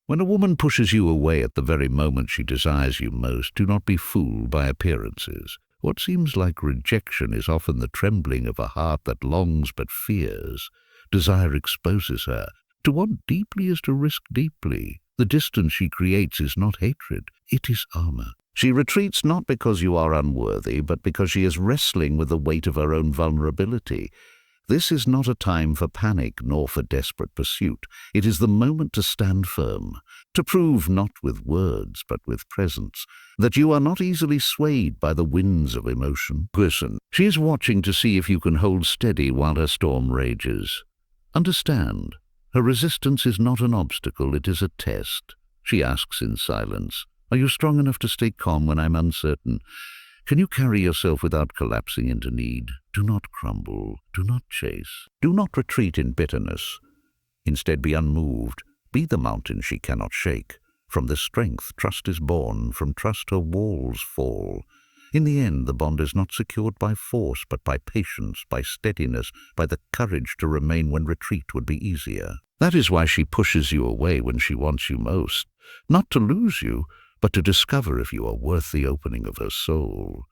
When a woman pushes you away at the very moment she desires you most, do not be fooled by appearances. What seems like rejection is often the trembling of a heart that longs but fears. Desire exposes her. To want deeply is to risk deeply. The distance she creates is not hatred, it is armor. She retreats not because you are unworthy, but because she is wrestling with the weight of her own vulnerability. This is not a time for panic nor for desperate pursuit. It is the moment to stand firm, to prove not with words but with presence, that you are not easily swayed by the winds of emotion. Listen, she is watching to see if you can hold steady while her storm rages. Understand, her resistance is not an obstacle, it is a test. She asks in silence, "Are you strong enough to stay calm when I'm uncertain? Can you carry yourself without collapsing into need? Do not crumble. Do not chase. Do not retreat in bitterness. Instead, be unmoved. Be the mountain she cannot shake. From this strength, trust is born. From trust, her walls fall. In the end, the bond is not secured by force, but by patience, by steadiness, by the courage to remain when retreat would be easier. That is why she pushes you away when she wants you most. Not to lose you, but to discover if you are worth the opening of her soul.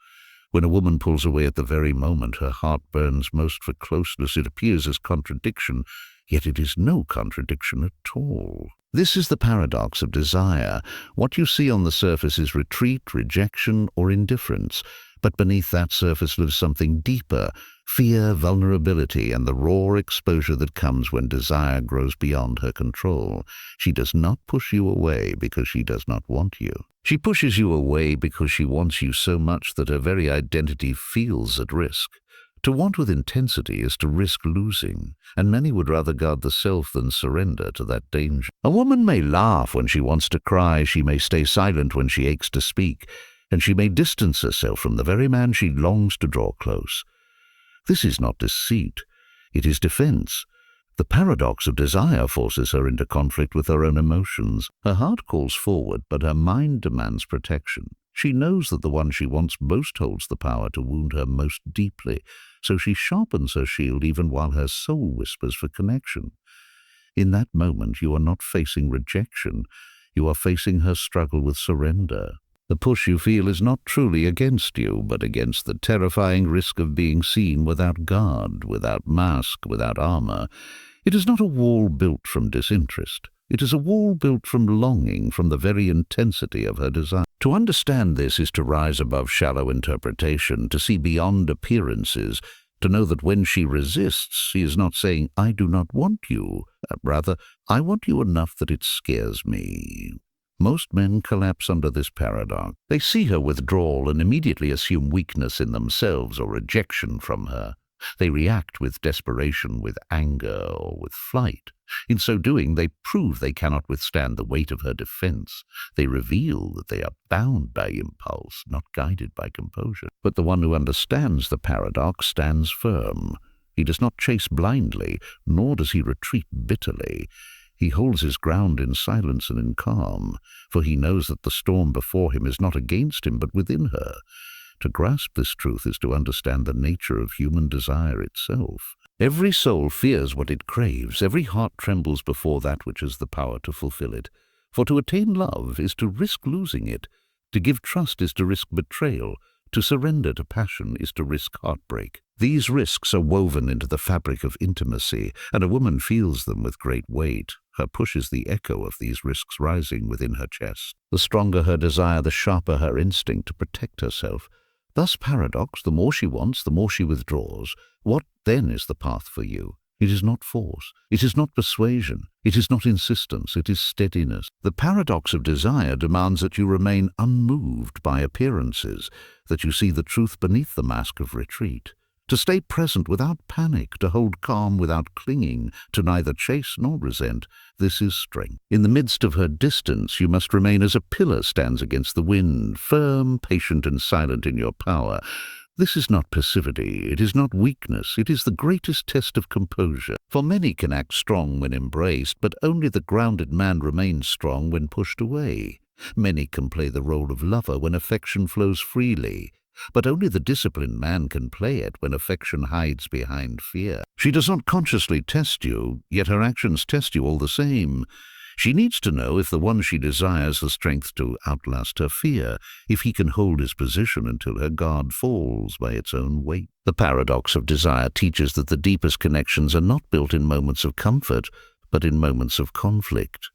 When a woman pulls away at the very moment her heart burns most for closeness, it appears as contradiction, yet it is no contradiction at all. This is the paradox of desire. What you see on the surface is retreat, rejection, or indifference, but beneath that surface lives something deeper, fear, vulnerability, and the raw exposure that comes when desire grows beyond her control. She does not push you away because she does not want you. She pushes you away because she wants you so much that her very identity feels at risk. To want with intensity is to risk losing, and many would rather guard the self than surrender to that danger. A woman may laugh when she wants to cry, she may stay silent when she aches to speak, and she may distance herself from the very man she longs to draw close. This is not deceit, it is defense. The paradox of desire forces her into conflict with her own emotions. Her heart calls forward, but her mind demands protection. She knows that the one she wants most holds the power to wound her most deeply, so she sharpens her shield even while her soul whispers for connection. In that moment, you are not facing rejection, you are facing her struggle with surrender. The push you feel is not truly against you, but against the terrifying risk of being seen without guard, without mask, without armor. It is not a wall built from disinterest. It is a wall built from longing, from the very intensity of her desire. To understand this is to rise above shallow interpretation, to see beyond appearances, to know that when she resists, she is not saying, "I do not want you." Rather, "I want you enough that it scares me." Most men collapse under this paradox. They see her withdrawal and immediately assume weakness in themselves or rejection from her. They react with desperation, with anger, or with flight. In so doing, they prove they cannot withstand the weight of her defense. They reveal that they are bound by impulse, not guided by composure. But the one who understands the paradox stands firm. He does not chase blindly, nor does he retreat bitterly. He holds his ground in silence and in calm, for he knows that the storm before him is not against him, but within her. To grasp this truth is to understand the nature of human desire itself. Every soul fears what it craves. Every heart trembles before that which has the power to fulfill it. For to attain love is to risk losing it. To give trust is to risk betrayal. To surrender to passion is to risk heartbreak. These risks are woven into the fabric of intimacy, and a woman feels them with great weight. Her push is the echo of these risks rising within her chest. The stronger her desire, the sharper her instinct to protect herself. Thus paradox, the more she wants, the more she withdraws. What then is the path for you? It is not force. It is not persuasion. It is not insistence. It is steadiness. The paradox of desire demands that you remain unmoved by appearances, that you see the truth beneath the mask of retreat. To stay present without panic, to hold calm without clinging, to neither chase nor resent, this is strength. In the midst of her distance, you must remain as a pillar stands against the wind, firm, patient, and silent in your power. This is not passivity, it is not weakness, it is the greatest test of composure. For many can act strong when embraced, but only the grounded man remains strong when pushed away. Many can play the role of lover when affection flows freely, but only the disciplined man can play it when affection hides behind fear. She does not consciously test you, yet her actions test you all the same. She needs to know if the one she desires has strength to outlast her fear, if he can hold his position until her guard falls by its own weight. The paradox of desire teaches that the deepest connections are not built in moments of comfort, but in moments of conflict.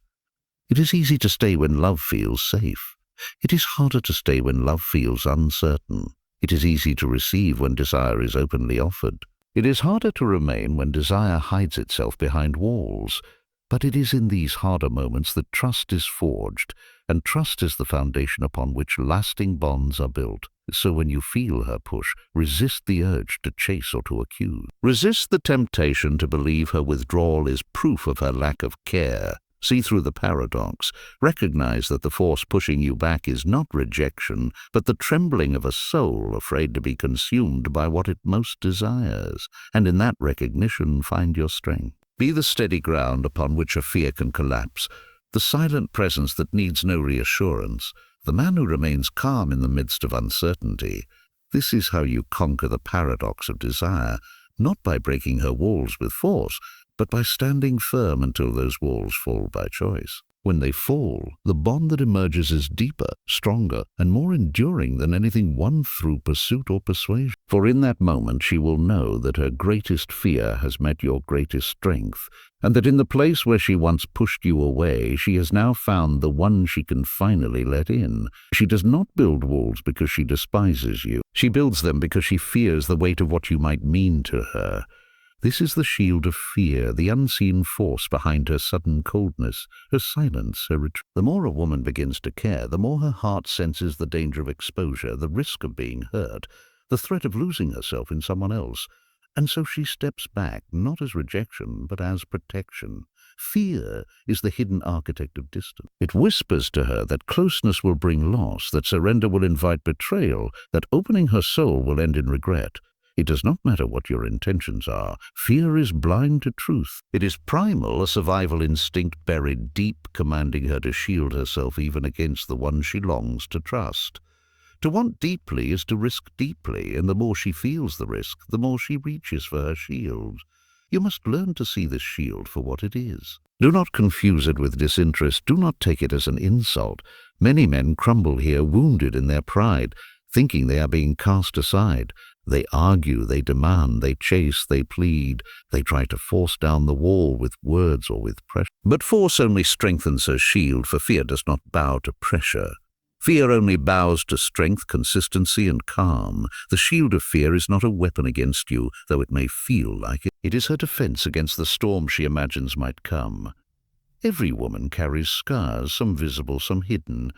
It is easy to stay when love feels safe. It is harder to stay when love feels uncertain. It is easy to receive when desire is openly offered. It is harder to remain when desire hides itself behind walls. But it is in these harder moments that trust is forged, and trust is the foundation upon which lasting bonds are built. So when you feel her push, resist the urge to chase or to accuse. Resist the temptation to believe her withdrawal is proof of her lack of care. See through the paradox. Recognize that the force pushing you back is not rejection, but the trembling of a soul afraid to be consumed by what it most desires. And in that recognition, find your strength. Be the steady ground upon which a fear can collapse, the silent presence that needs no reassurance, the man who remains calm in the midst of uncertainty. This is how you conquer the paradox of desire, not by breaking her walls with force, but by standing firm until those walls fall by choice. When they fall, the bond that emerges is deeper, stronger, and more enduring than anything won through pursuit or persuasion. For in that moment she will know that her greatest fear has met your greatest strength, and that in the place where she once pushed you away, she has now found the one she can finally let in. She does not build walls because she despises you. She builds them because she fears the weight of what you might mean to her. This is the shield of fear, the unseen force behind her sudden coldness, her silence, her retreat. The more a woman begins to care, the more her heart senses the danger of exposure, the risk of being hurt, the threat of losing herself in someone else. And so she steps back, not as rejection, but as protection. Fear is the hidden architect of distance. It whispers to her that closeness will bring loss, that surrender will invite betrayal, that opening her soul will end in regret. It does not matter what your intentions are. Fear is blind to truth. It is primal, a survival instinct buried deep, commanding her to shield herself even against the one she longs to trust. To want deeply is to risk deeply, and the more she feels the risk, the more she reaches for her shield. You must learn to see this shield for what it is. Do not confuse it with disinterest. Do not take it as an insult. Many men crumble here, wounded in their pride, thinking they are being cast aside. They argue, they demand, they chase, they plead. They try to force down the wall with words or with pressure. But force only strengthens her shield, for fear does not bow to pressure. Fear only bows to strength, consistency, and calm. The shield of fear is not a weapon against you, though it may feel like it. It is her defense against the storm she imagines might come. Every woman carries scars, some visible, some hidden.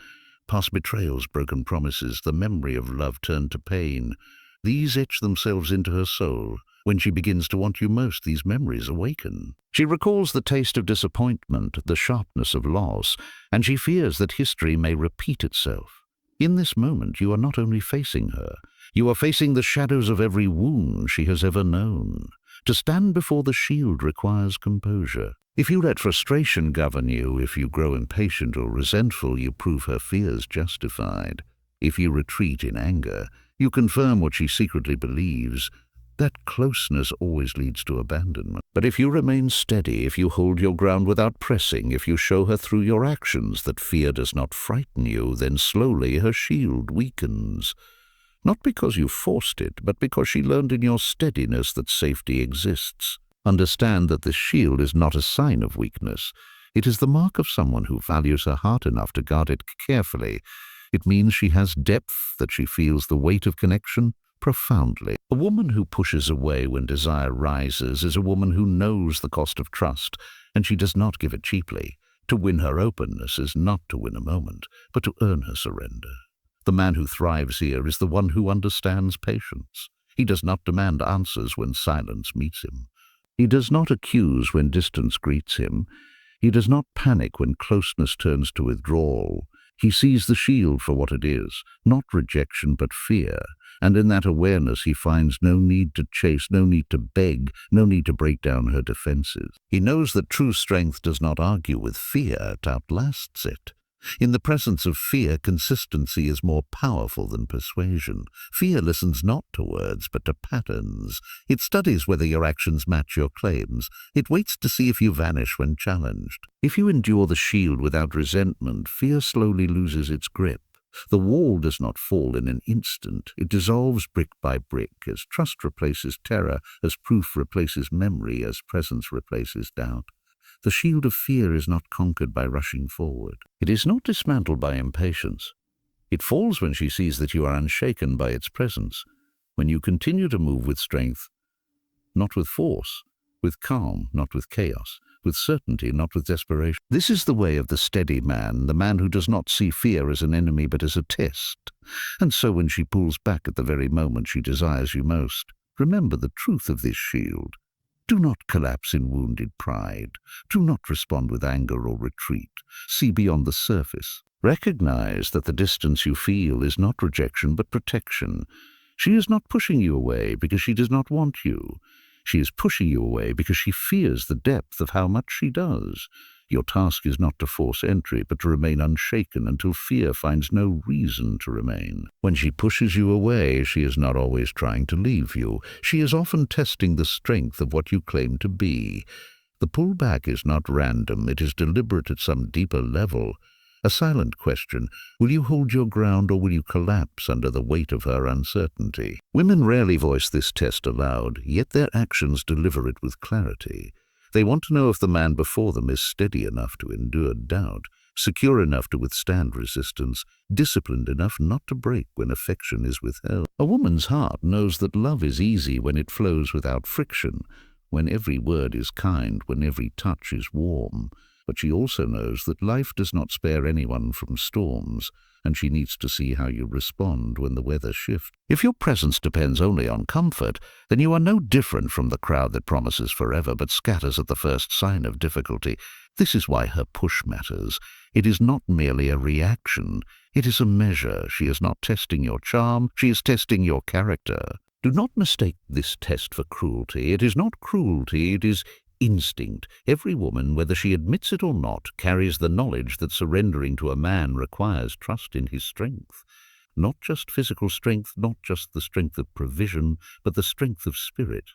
Past betrayals, broken promises, the memory of love turned to pain. These etch themselves into her soul. When she begins to want you most, these memories awaken. She recalls the taste of disappointment, the sharpness of loss, and she fears that history may repeat itself. In this moment, you are not only facing her, you are facing the shadows of every wound she has ever known. To stand before the shield requires composure. If you let frustration govern you, if you grow impatient or resentful, you prove her fears justified. If you retreat in anger, you confirm what she secretly believes. That closeness always leads to abandonment. But if you remain steady, if you hold your ground without pressing, if you show her through your actions that fear does not frighten you, then slowly her shield weakens. Not because you forced it, but because she learned in your steadiness that safety exists. Understand that this shield is not a sign of weakness. It is the mark of someone who values her heart enough to guard it carefully. It means she has depth, that she feels the weight of connection profoundly. A woman who pushes away when desire rises is a woman who knows the cost of trust, and she does not give it cheaply. To win her openness is not to win a moment, but to earn her surrender. The man who thrives here is the one who understands patience. He does not demand answers when silence meets him. He does not accuse when distance greets him. He does not panic when closeness turns to withdrawal. He sees the shield for what it is, not rejection but fear, and in that awareness he finds no need to chase, no need to beg, no need to break down her defenses. He knows that true strength does not argue with fear, it outlasts it. In the presence of fear, consistency is more powerful than persuasion. Fear listens not to words, but to patterns. It studies whether your actions match your claims. It waits to see if you vanish when challenged. If you endure the shield without resentment, fear slowly loses its grip. The wall does not fall in an instant. It dissolves brick by brick, as trust replaces terror, as proof replaces memory, as presence replaces doubt. The shield of fear is not conquered by rushing forward. It is not dismantled by impatience. It falls when she sees that you are unshaken by its presence, when you continue to move with strength, not with force, with calm, not with chaos, with certainty, not with desperation. This is the way of the steady man, the man who does not see fear as an enemy but as a test. And so when she pulls back at the very moment she desires you most, remember the truth of this shield. Do not collapse in wounded pride. Do not respond with anger or retreat. See beyond the surface. Recognize that the distance you feel is not rejection but protection. She is not pushing you away because she does not want you. She is pushing you away because she fears the depth of how much she does. Your task is not to force entry, but to remain unshaken until fear finds no reason to remain. When she pushes you away, she is not always trying to leave you. She is often testing the strength of what you claim to be. The pullback is not random, it is deliberate at some deeper level. A silent question: will you hold your ground or will you collapse under the weight of her uncertainty? Women rarely voice this test aloud, yet their actions deliver it with clarity. They want to know if the man before them is steady enough to endure doubt, secure enough to withstand resistance, disciplined enough not to break when affection is withheld. A woman's heart knows that love is easy when it flows without friction, when every word is kind, when every touch is warm. But she also knows that life does not spare anyone from storms, and she needs to see how you respond when the weather shifts. If your presence depends only on comfort, then you are no different from the crowd that promises forever but scatters at the first sign of difficulty. This is why her push matters. It is not merely a reaction. It is a measure. She is not testing your charm. She is testing your character. Do not mistake this test for cruelty. It is not cruelty. It is instinct. Every woman, whether she admits it or not, carries the knowledge that surrendering to a man requires trust in his strength. Not just physical strength, not just the strength of provision, but the strength of spirit.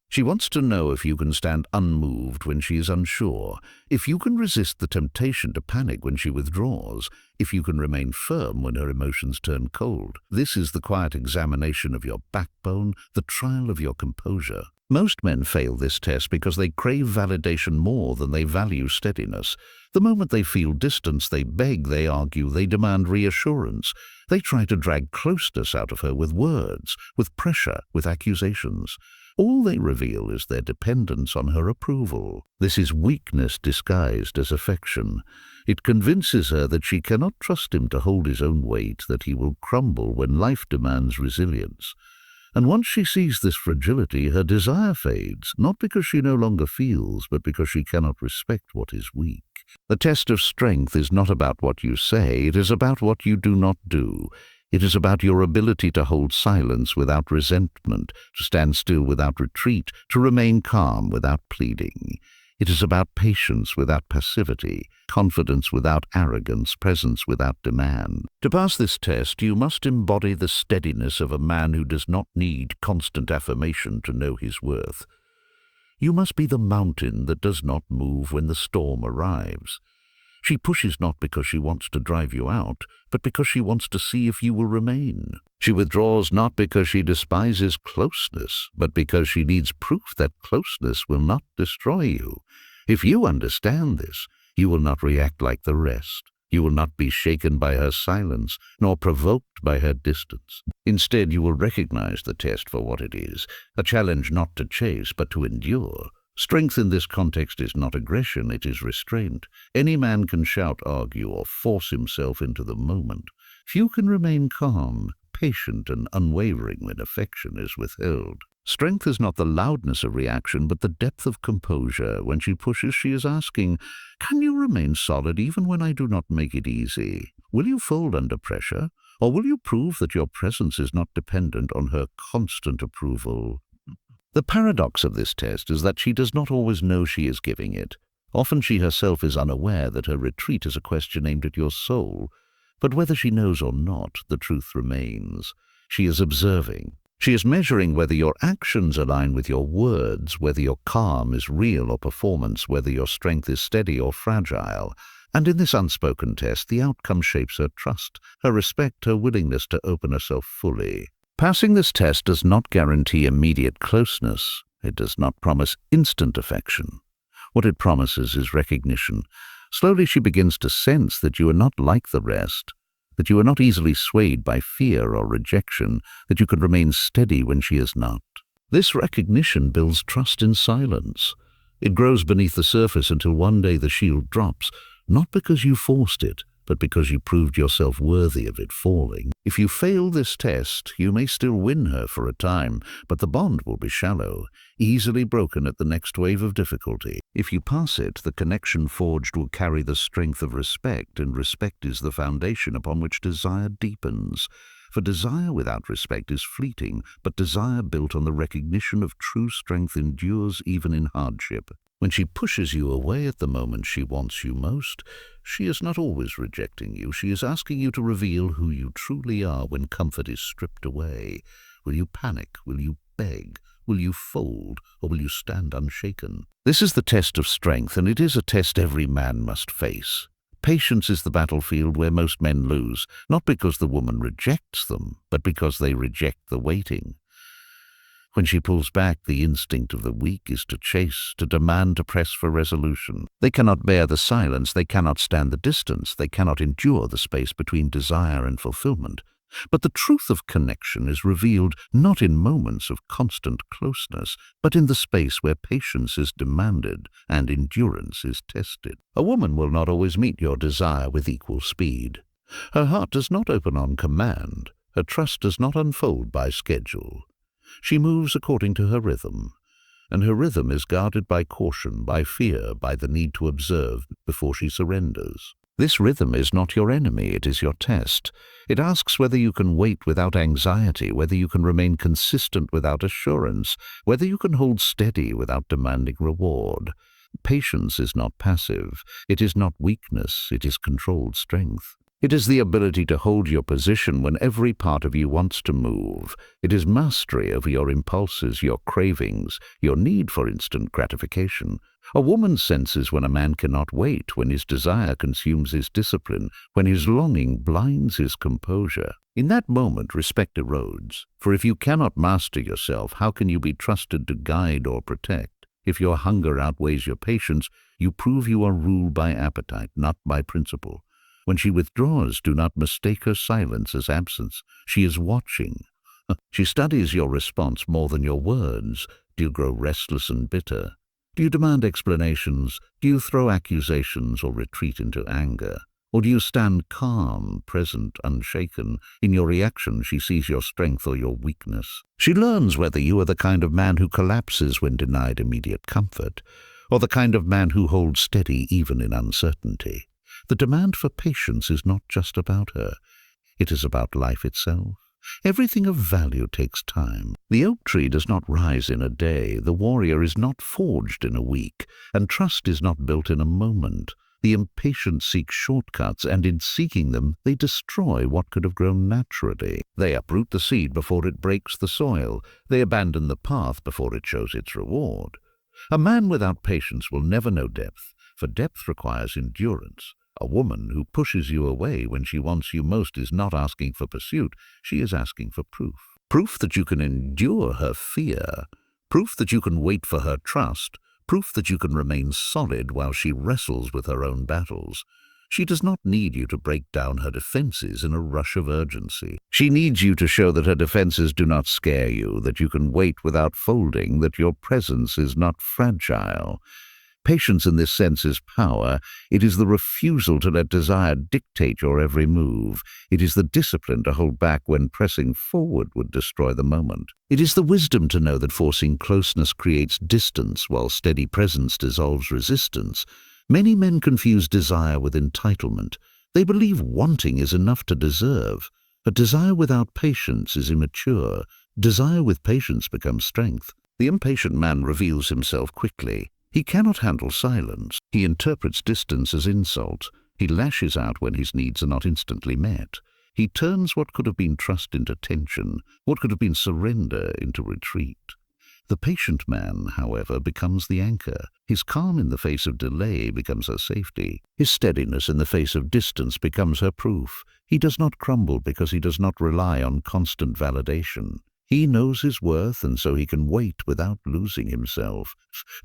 She wants to know if you can stand unmoved when she is unsure, if you can resist the temptation to panic when she withdraws, if you can remain firm when her emotions turn cold. This is the quiet examination of your backbone, the trial of your composure. Most men fail this test because they crave validation more than they value steadiness. The moment they feel distance, they beg, they argue, they demand reassurance. They try to drag closeness out of her with words, with pressure, with accusations. All they reveal is their dependence on her approval. This is weakness disguised as affection. It convinces her that she cannot trust him to hold his own weight, that he will crumble when life demands resilience. And once she sees this fragility, her desire fades, not because she no longer feels, but because she cannot respect what is weak. The test of strength is not about what you say, it is about what you do not do. It is about your ability to hold silence without resentment, to stand still without retreat, to remain calm without pleading. It is about patience without passivity, confidence without arrogance, presence without demand. To pass this test, you must embody the steadiness of a man who does not need constant affirmation to know his worth. You must be the mountain that does not move when the storm arrives. She pushes not because she wants to drive you out, but because she wants to see if you will remain. She withdraws not because she despises closeness, but because she needs proof that closeness will not destroy you. If you understand this, you will not react like the rest. You will not be shaken by her silence, nor provoked by her distance. Instead, you will recognize the test for what it is, a challenge not to chase, but to endure. Strength in this context is not aggression, it is restraint. Any man can shout, argue, or force himself into the moment. Few can remain calm, patient, and unwavering when affection is withheld. Strength is not the loudness of reaction, but the depth of composure. When she pushes, she is asking, can you remain solid even when I do not make it easy? Will you fold under pressure? Or will you prove that your presence is not dependent on her constant approval? The paradox of this test is that she does not always know she is giving it. Often she herself is unaware that her retreat is a question aimed at your soul, but whether she knows or not, the truth remains. She is observing. She is measuring whether your actions align with your words, whether your calm is real or performance, whether your strength is steady or fragile. And in this unspoken test, the outcome shapes her trust, her respect, her willingness to open herself fully. Passing this test does not guarantee immediate closeness. It does not promise instant affection. What it promises is recognition. Slowly she begins to sense that you are not like the rest, that you are not easily swayed by fear or rejection, that you can remain steady when she is not. This recognition builds trust in silence. It grows beneath the surface until one day the shield drops, not because you forced it, but because you proved yourself worthy of it falling. If you fail this test, you may still win her for a time, but the bond will be shallow, easily broken at the next wave of difficulty. If you pass it, the connection forged will carry the strength of respect, and respect is the foundation upon which desire deepens. For desire without respect is fleeting, but desire built on the recognition of true strength endures even in hardship. When she pushes you away at the moment she wants you most, she is not always rejecting you. She is asking you to reveal who you truly are when comfort is stripped away. Will you panic? Will you beg? Will you fold, or will you stand unshaken? This is the test of strength, and it is a test every man must face. Patience is the battlefield where most men lose, not because the woman rejects them, but because they reject the waiting. When she pulls back, the instinct of the weak is to chase, to demand, to press for resolution. They cannot bear the silence, they cannot stand the distance, they cannot endure the space between desire and fulfillment. But the truth of connection is revealed not in moments of constant closeness, but in the space where patience is demanded and endurance is tested. A woman will not always meet your desire with equal speed. Her heart does not open on command. Her trust does not unfold by schedule. She moves according to her rhythm, and her rhythm is guarded by caution, by fear, by the need to observe before she surrenders. This rhythm is not your enemy, it is your test. It asks whether you can wait without anxiety, whether you can remain consistent without assurance, whether you can hold steady without demanding reward. Patience is not passive. It is not weakness. It is controlled strength. It is the ability to hold your position when every part of you wants to move. It is mastery over your impulses, your cravings, your need for instant gratification. A woman senses when a man cannot wait, when his desire consumes his discipline, when his longing blinds his composure. In that moment, respect erodes. For if you cannot master yourself, how can you be trusted to guide or protect? If your hunger outweighs your patience, you prove you are ruled by appetite, not by principle. When she withdraws, do not mistake her silence as absence. She is watching. She studies your response more than your words. Do you grow restless and bitter? Do you demand explanations? Do you throw accusations or retreat into anger? Or do you stand calm, present, unshaken? In your reaction, she sees your strength or your weakness. She learns whether you are the kind of man who collapses when denied immediate comfort, or the kind of man who holds steady even in uncertainty. The demand for patience is not just about her. It is about life itself. Everything of value takes time. The oak tree does not rise in a day. The warrior is not forged in a week. And trust is not built in a moment. The impatient seek shortcuts, and in seeking them, they destroy what could have grown naturally. They uproot the seed before it breaks the soil. They abandon the path before it shows its reward. A man without patience will never know depth, for depth requires endurance. A woman who pushes you away when she wants you most is not asking for pursuit, she is asking for proof. Proof that you can endure her fear, proof that you can wait for her trust, proof that you can remain solid while she wrestles with her own battles. She does not need you to break down her defenses in a rush of urgency. She needs you to show that her defenses do not scare you, that you can wait without folding, that your presence is not fragile. Patience in this sense is power. It is the refusal to let desire dictate your every move. It is the discipline to hold back when pressing forward would destroy the moment. It is the wisdom to know that forcing closeness creates distance while steady presence dissolves resistance. Many men confuse desire with entitlement. They believe wanting is enough to deserve. But desire without patience is immature. Desire with patience becomes strength. The impatient man reveals himself quickly. He cannot handle silence. He interprets distance as insult. He lashes out when his needs are not instantly met. He turns what could have been trust into tension, what could have been surrender into retreat. The patient man, however, becomes the anchor. His calm in the face of delay becomes her safety. His steadiness in the face of distance becomes her proof. He does not crumble because he does not rely on constant validation. He knows his worth, and so he can wait without losing himself.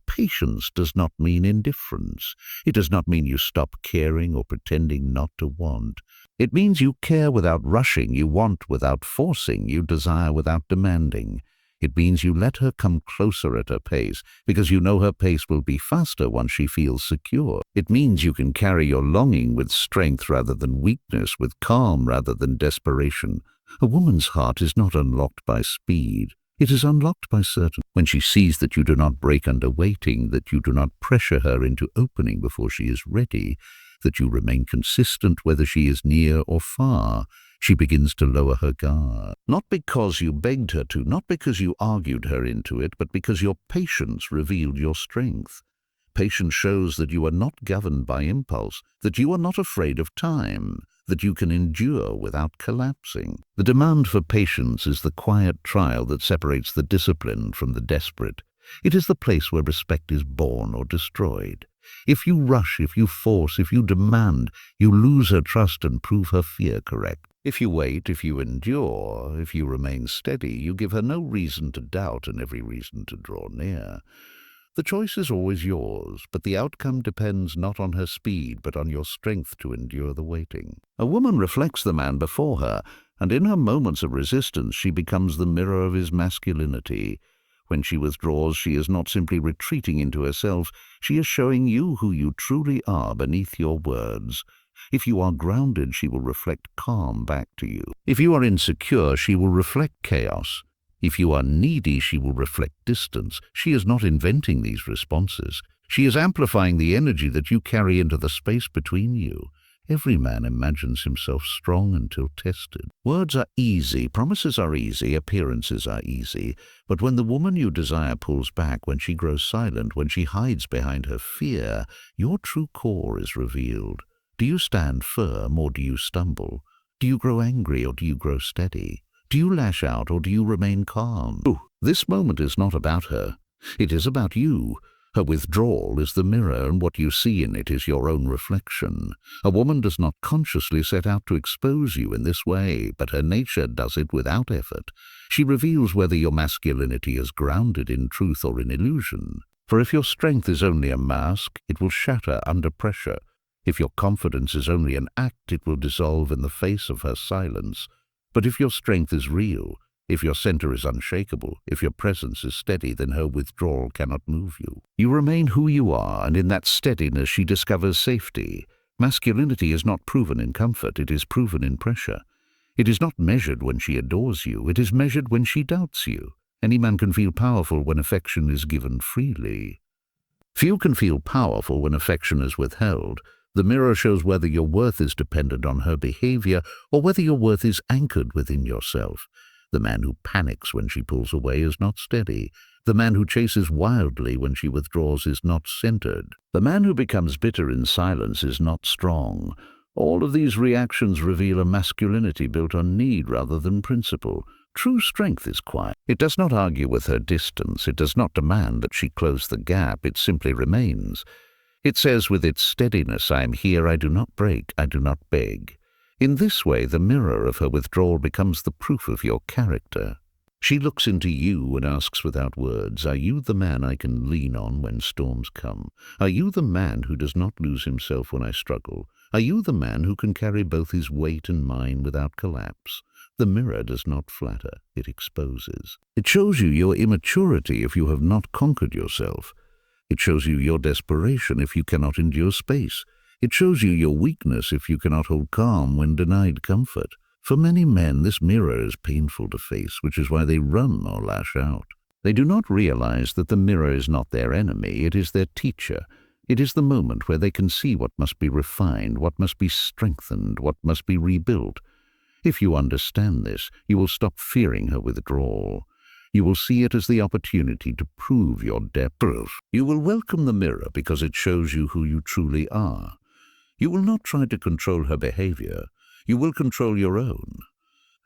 Patience does not mean indifference. It does not mean you stop caring or pretending not to want. It means you care without rushing, you want without forcing, you desire without demanding. It means you let her come closer at her pace, because you know her pace will be faster once she feels secure. It means you can carry your longing with strength rather than weakness, with calm rather than desperation. A woman's heart is not unlocked by speed. It is unlocked by certainty. When she sees that you do not break under waiting, that you do not pressure her into opening before she is ready, that you remain consistent whether she is near or far, she begins to lower her guard. Not because you begged her to, not because you argued her into it, but because your patience revealed your strength. Patience shows that you are not governed by impulse, that you are not afraid of time, that you can endure without collapsing. The demand for patience is the quiet trial that separates the disciplined from the desperate. It is the place where respect is born or destroyed. If you rush, if you force, if you demand, you lose her trust and prove her fear correct. If you wait, if you endure, if you remain steady, you give her no reason to doubt and every reason to draw near. The choice is always yours, but the outcome depends not on her speed, but on your strength to endure the waiting. A woman reflects the man before her, and in her moments of resistance she becomes the mirror of his masculinity. When she withdraws, she is not simply retreating into herself, she is showing you who you truly are beneath your words. If you are grounded, she will reflect calm back to you. If you are insecure, she will reflect chaos. If you are needy, she will reflect distance. She is not inventing these responses. She is amplifying the energy that you carry into the space between you. Every man imagines himself strong until tested. Words are easy, promises are easy, appearances are easy. But when the woman you desire pulls back, when she grows silent, when she hides behind her fear, your true core is revealed. Do you stand firm or do you stumble? Do you grow angry or do you grow steady? Do you lash out or do you remain calm? This moment is not about her. It is about you. Her withdrawal is the mirror, and what you see in it is your own reflection. A woman does not consciously set out to expose you in this way, but her nature does it without effort. She reveals whether your masculinity is grounded in truth or in illusion. For if your strength is only a mask, it will shatter under pressure. If your confidence is only an act, it will dissolve in the face of her silence. But if your strength is real, if your center is unshakable, if your presence is steady, then her withdrawal cannot move you. You remain who you are, and in that steadiness she discovers safety. Masculinity is not proven in comfort, it is proven in pressure. It is not measured when she adores you, it is measured when she doubts you. Any man can feel powerful when affection is given freely. Few can feel powerful when affection is withheld. The mirror shows whether your worth is dependent on her behavior or whether your worth is anchored within yourself. The man who panics when she pulls away is not steady. The man who chases wildly when she withdraws is not centered. The man who becomes bitter in silence is not strong. All of these reactions reveal a masculinity built on need rather than principle. True strength is quiet. It does not argue with her distance. It does not demand that she close the gap. It simply remains. It says with its steadiness, I am here, I do not break, I do not beg. In this way, the mirror of her withdrawal becomes the proof of your character. She looks into you and asks without words, are you the man I can lean on when storms come? Are you the man who does not lose himself when I struggle? Are you the man who can carry both his weight and mine without collapse? The mirror does not flatter, it exposes. It shows you your immaturity if you have not conquered yourself. It shows you your desperation if you cannot endure space. It shows you your weakness if you cannot hold calm when denied comfort. For many men, this mirror is painful to face, which is why they run or lash out. They do not realize that the mirror is not their enemy, it is their teacher. It is the moment where they can see what must be refined, what must be strengthened, what must be rebuilt. If you understand this, you will stop fearing her withdrawal. You will see it as the opportunity to prove your depth. You will welcome the mirror because it shows you who you truly are. You will not try to control her behavior. You will control your own.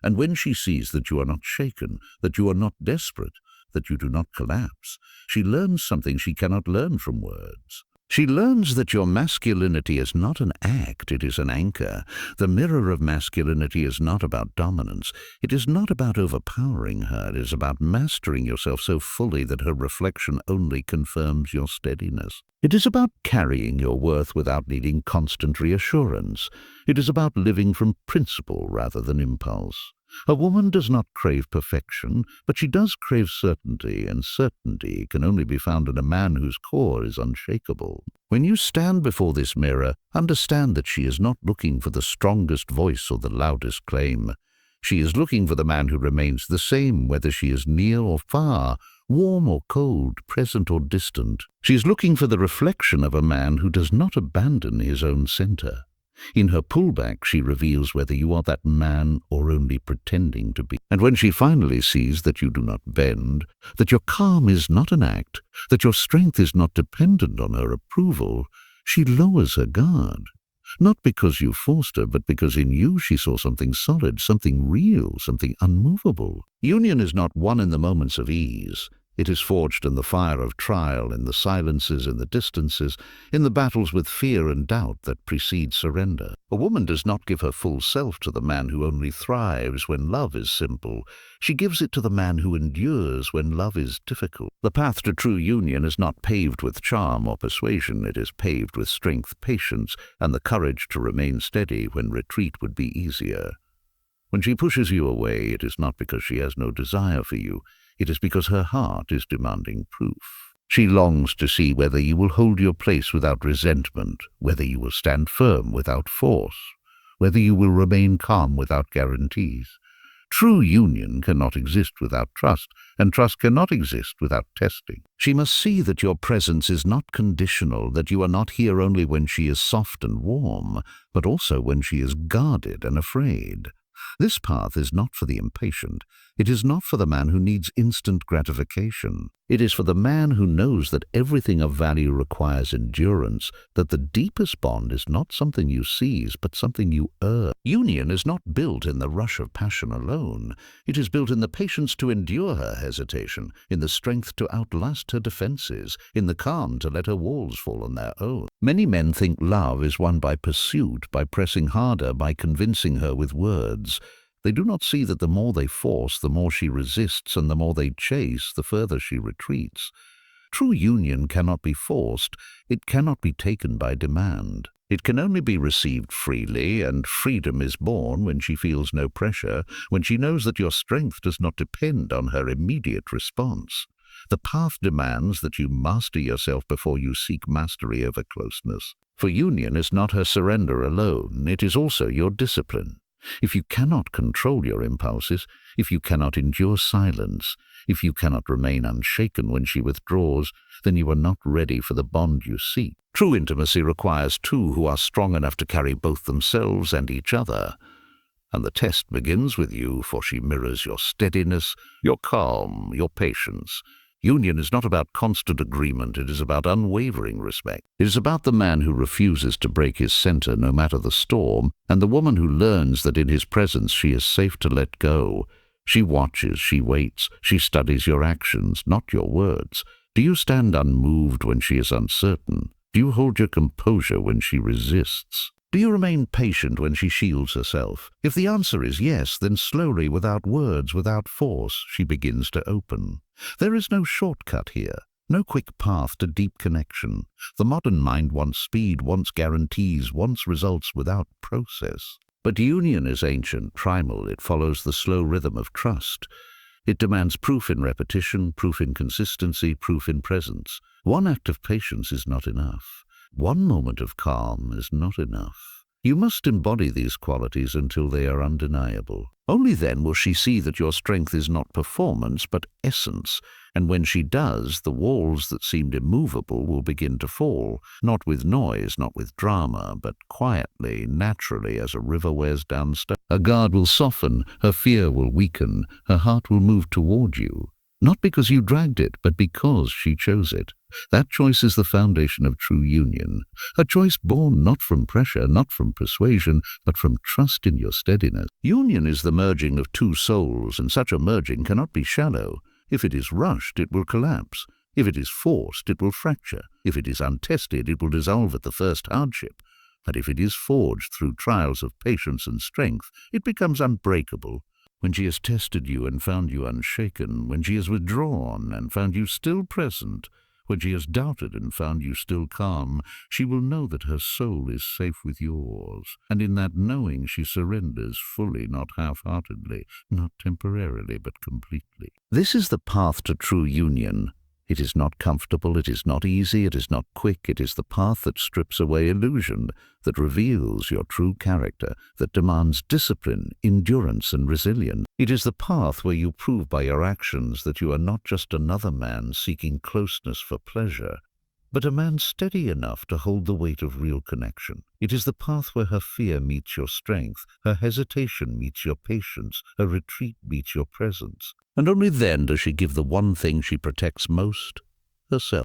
And when she sees that you are not shaken, that you are not desperate, that you do not collapse, she learns something she cannot learn from words. She learns that your masculinity is not an act, it is an anchor. The mirror of masculinity is not about dominance. It is not about overpowering her. It is about mastering yourself so fully that her reflection only confirms your steadiness. It is about carrying your worth without needing constant reassurance. It is about living from principle rather than impulse. A woman does not crave perfection, but she does crave certainty, and certainty can only be found in a man whose core is unshakable. When you stand before this mirror, understand that she is not looking for the strongest voice or the loudest claim. She is looking for the man who remains the same, whether she is near or far, warm or cold, present or distant. She is looking for the reflection of a man who does not abandon his own center. In her pullback, she reveals whether you are that man or only pretending to be. And when she finally sees that you do not bend, that your calm is not an act, that your strength is not dependent on her approval, she lowers her guard. Not because you forced her, but because in you she saw something solid, something real, something unmovable. Union is not won in the moments of ease. It is forged in the fire of trial, in the silences, in the distances, in the battles with fear and doubt that precede surrender. A woman does not give her full self to the man who only thrives when love is simple. She gives it to the man who endures when love is difficult. The path to true union is not paved with charm or persuasion. It is paved with strength, patience, and the courage to remain steady when retreat would be easier. When she pushes you away, it is not because she has no desire for you. It is because her heart is demanding proof. She longs to see whether you will hold your place without resentment, whether you will stand firm without force, whether you will remain calm without guarantees. True union cannot exist without trust, and trust cannot exist without testing. She must see that your presence is not conditional, that you are not here only when she is soft and warm, but also when she is guarded and afraid. This path is not for the impatient. It is not for the man who needs instant gratification. It is for the man who knows that everything of value requires endurance, that the deepest bond is not something you seize, but something you earn. Union is not built in the rush of passion alone. It is built in the patience to endure her hesitation, in the strength to outlast her defenses, in the calm to let her walls fall on their own. Many men think love is won by pursuit, by pressing harder, by convincing her with words. They do not see that the more they force, the more she resists, and the more they chase, the further she retreats. True union cannot be forced. It cannot be taken by demand. It can only be received freely, and freedom is born when she feels no pressure, when she knows that your strength does not depend on her immediate response. The path demands that you master yourself before you seek mastery over closeness. For union is not her surrender alone, it is also your discipline. If you cannot control your impulses, if you cannot endure silence, if you cannot remain unshaken when she withdraws, then you are not ready for the bond you seek. True intimacy requires two who are strong enough to carry both themselves and each other. And the test begins with you, for she mirrors your steadiness, your calm, your patience. Union is not about constant agreement, it is about unwavering respect. It is about the man who refuses to break his center no matter the storm, and the woman who learns that in his presence she is safe to let go. She watches, she waits, she studies your actions, not your words. Do you stand unmoved when she is uncertain? Do you hold your composure when she resists? Do you remain patient when she shields herself? If the answer is yes, then slowly, without words, without force, she begins to open. There is no shortcut here, no quick path to deep connection. The modern mind wants speed, wants guarantees, wants results without process. But union is ancient, primal. It follows the slow rhythm of trust. It demands proof in repetition, proof in consistency, proof in presence. One act of patience is not enough. One moment of calm is not enough. You must embody these qualities until they are undeniable. Only then will she see that your strength is not performance, but essence, and when she does, the walls that seemed immovable will begin to fall, not with noise, not with drama, but quietly, naturally, as a river wears down stone. Her guard will soften, her fear will weaken, her heart will move toward you. not because you dragged it, but because she chose it. That choice is the foundation of true union, a choice born not from pressure, not from persuasion, but from trust in your steadiness. Union is the merging of two souls, and such a merging cannot be shallow. If it is rushed, it will collapse. If it is forced, it will fracture. If it is untested, it will dissolve at the first hardship. But if it is forged through trials of patience and strength, it becomes unbreakable. When she has tested you and found you unshaken, when she has withdrawn and found you still present, when she has doubted and found you still calm, she will know that her soul is safe with yours, and in that knowing she surrenders fully, not half-heartedly, not temporarily, but completely. This is the path to true union. It is not comfortable, it is not easy, it is not quick, it is the path that strips away illusion, that reveals your true character, that demands discipline, endurance, and resilience. It is the path where you prove by your actions that you are not just another man seeking closeness for pleasure, but a man steady enough to hold the weight of real connection. It is the path where her fear meets your strength, her hesitation meets your patience, her retreat meets your presence. And only then does she give the one thing she protects most, herself.